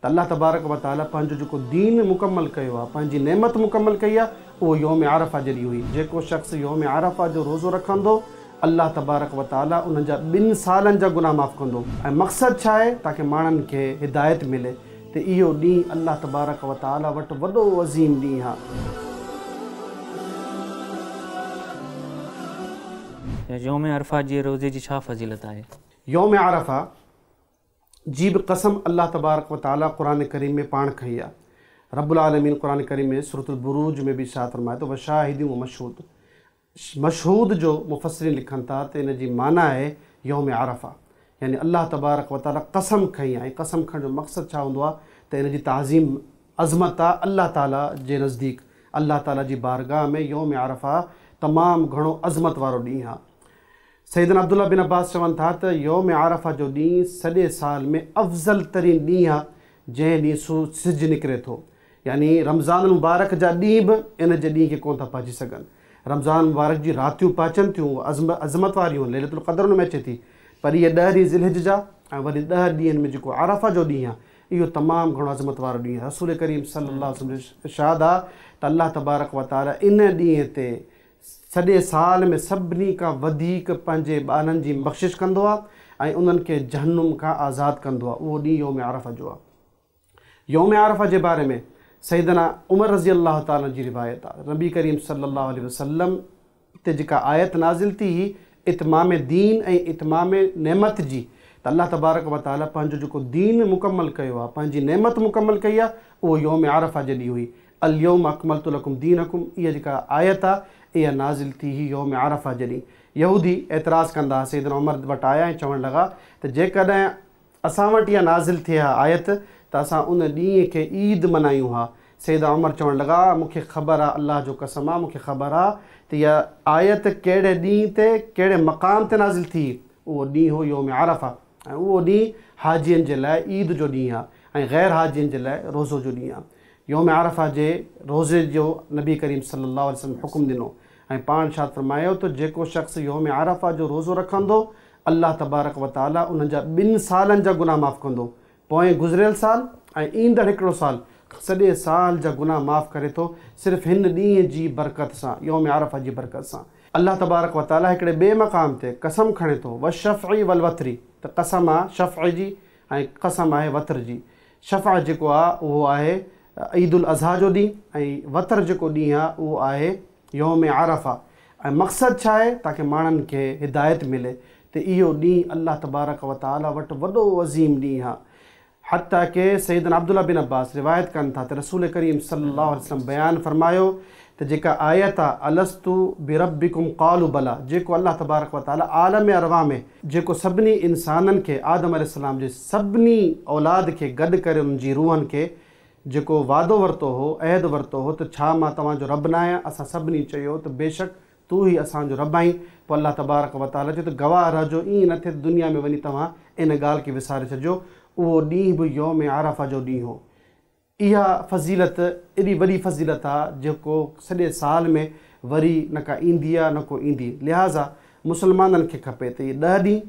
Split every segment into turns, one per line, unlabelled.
त अल्लाह तबारक व ताला पंहिंजो जेको दीन मुकमल कयो आहे, पंहिंजी नेमत मुकमल कई आहे, उहो यौम आरफ़ा जे ॾींहुं हुई। जेको शख़्स यौम आरफ़ा जो रोज़ो रखंदो अल्लाह तबारक व ताला उन जा 2 सालनि जा गुनाह माफ़ कंदो। ऐं मक़सदु छा आहे? ताकी माण्हुनि खे हिदायत मिले त इहो ॾींहुं अल्लाह तबारक व ताला वटि वॾो अज़ीम ॾींहुं आहे।
यौम अरफा जे रोज़े जी छा फ़ज़ीलत आहे?
यौम आरफ़ा जी बि कसम अल्लाह तबारक व ताला क़ुरान करीम में पाण खई आहे। रब्बुल आलमीन क़ुरान करीम में सूरतुल बुरूज में बि छा फरमाए थो, वशाहिदिन व मशहूद। मशहूद जो मुफ़स्सिरीन लिखनि था त इन जी माना आहे यौम आरफ़ा, यानी अल्लाह तबारक व ताला कसम खई आहे। कसम खणण जो मक़सदु छा हूंदो आहे त इन जी ताज़ीम अज़मत आहे अल्लाह ताला जे नज़दीक। अल्लाह ताला जी बारगाह में यौम आरफ़ा तमामु घणो अज़मत वारो ॾींहुं आहे। सैयदना अब्दुल्ला बिन अब्बास चवनि था त यौम आरफ़ा जो ॾींहुं सॼे साल में अफ़ज़ल तरीन ॾींहुं आहे, जंहिं ॾींहुं सिज निकिरे थो। यानी रमज़ान मुबारक जा ॾींहं बि इन जे ॾींहं खे कोन था पहुची सघनि। रमज़ान मुबारक जी रातियूं पाचनि थियूं, अज़मत वारियूं, लैलतुल क़द्र में अचे थी, पर इहे 10 ॾींहं ज़िलहिज जा ऐं वरी 10 ॾींहंनि में जेको आरफ़ा जो ॾींहुं आहे इहो तमामु घणो अज़मत वारो ॾींहुं आहे। रसूल करीम सल्लल्लाहु अलैहि वसल्लम जो इरशाद आहे त अल्लाह तबारक व ताला इन ॾींहं ते सॼे साल में सभिनी खां वधीक पंहिंजे ॿारनि जी बख़्शिश कंदो आहे ऐं उन्हनि खे जहन्नुम खां आज़ादु कंदो आहे। उहो ॾींहुं यौम आरफ़ा जो आहे। यौम आरफ़ा जे बारे में सैयदना उमर रज़ी अल्लाह ताला जी रिवायत आहे। नबी करीम सल्लल्लाहु अलैहि वसल्लम ते जेका आयत नाज़िल थी इतमाम दीन ऐं इतमाम नेमत जी, त अल्लाह तबारक व ताला पंहिंजो जेको दीन मुकमल कयो आहे, पंहिंजी नेमत मुकमल कई आहे, उहो यौम आरफ़ा जे ॾींहुं हुई। अल यौम अकमलतु लकुम दीनकुम, इहा जेका आयत आहे इहा नाज़िल थी हुई यौम आरफ़ा जे ॾींहुं। यहूदी एतिराज़ कंदा, सैयदना उमर वटि आया ऐं चवणु लॻा त जेकॾहिं असां वटि इहा नाज़िल थी आहे आयत त असां उन ॾींहं खे ईद मल्हायूं हा। सैयदना उमर चवणु लॻा मूंखे ख़बर आहे, अल्लाह जो कसम आहे मूंखे ख़बर आहे त इहा आयत कहिड़े ॾींहं ते कहिड़े मक़ाम ते नाज़िल थी। उहो ॾींहुं हो यौम आरफ़ा ऐं उहो ॾींहुं हाजियुनि जे लाइ ईद जो ॾींहुं आहे ऐं ग़ैर हाजियुनि जे लाइ रोज़ो जो ॾींहुं आहे। यौम आरफ़ा जे रोज़े जो नबी करीम सल्लल्लाहु अलैहि वसल्लम हुकुम ॾिनो ऐं पाण छा फरमायो त जेको शख़्स यौम आरफ़ा जो रोज़ो रखंदो अल्लाह तबारक व ताला उन्हनि जा 2 सालनि जा गुनाह माफ़ कंदो। पोएं गुज़िरियल साल ऐं ईंदड़ हिकिड़ो साल, सॼे साल जा गुनाह माफ़ करे थो सिर्फ़ु हिन ॾींहं जी बरकत सां, यौम आरफ़ा जी बरकत सां। अल्लाह तबारक व ताला हिकिड़े ॿिए मक़ाम ते कसम खणे थो, वशफ़ई वल वतरी, त कसम आहे शफ़अ जी ऐं कसम आहे वतर जी। शफ़अ जेको आहे उहो आहे ईद उल अज़हा जो ॾींहुं ऐं वतर जेको ॾींहुं आहे उहो आहे यौम आरफ़ा। ऐं मक़सदु छा आहे? ताकी माण्हुनि खे हिदायत मिले त इहो ॾींहुं अल्लाह तबारक व ताला वटि वॾो अज़ीम ॾींहुं आहे। हत्ता के सैयदना अब्दुल्ला बिन अब्बास रिवायत कनि था त रसूल करीम सल्लल्लाहु अलैहि वसल्लम बयानु फरमायो त जेका आयत आहे अलस्तु बिरब्बिकुम क़ालू बला, जेको अल्लाह तबारक व ताला आलम अरवा में जेको सभिनी इंसाननि खे आदम अलैहिस्सलाम जे सभिनी औलाद खे गॾु करे उन्हनि जी रूहनि खे जेको वादो वरितो हो, अहद वरितो हो त छा मां तव्हांजो रब न आहियां? असां सभिनी चयो त बेशक तू ई असांजो रब आहीं। पोइ अल्लाह तबारक व ताला चयो त गवाह रहजो, ईअं न थिए त दुनिया में वञी तव्हां इन ॻाल्हि खे विसारे छॾिजो। उहो ॾींहुं बि यौम आरफ़ा जो ॾींहुं हो। इहा फ़ज़ीलत एॾी वॾी फ़ज़ीलत आहे जेको सॼे साल में वरी न का ईंदी आहे न को ईंदी। लिहाज़ा मुस्लमाननि खे खपे त इहे 10 ॾींहं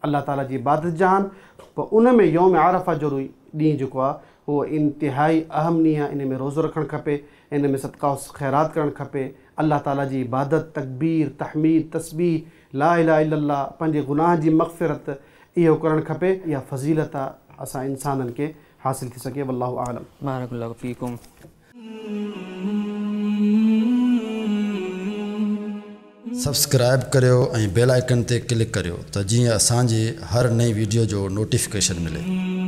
अल्लाह ताला जी इबादत जा आहिनि, पोइ उन में यौम आरफ़ा जो ॾींहुं जेको आहे उहो इंतिहाई अहम ॾींहुं आहे। इन में रोज़ो रखणु खपे, इन में सदका ख़ैरात करणु खपे, अल्लाह ताला जी इबादत, तकबीर, तहमीद, तस्बीह, ला इलाहा इल्लल्लाह, पंहिंजे गुनाह जी मग़फ़िरत, इहो करणु खपे। इहा फ़ज़ीलत आहे असां इंसाननि खे हासिल थी सघे। वल्लाहु आलम।
बारकल्लाहु फ़ीकुम।
सब्सक्राइब करियो ऐं बेल आइकन ते क्लिक करियो त जीअं असांजी हर नई वीडियो जो नोटिफिकेशन मिले।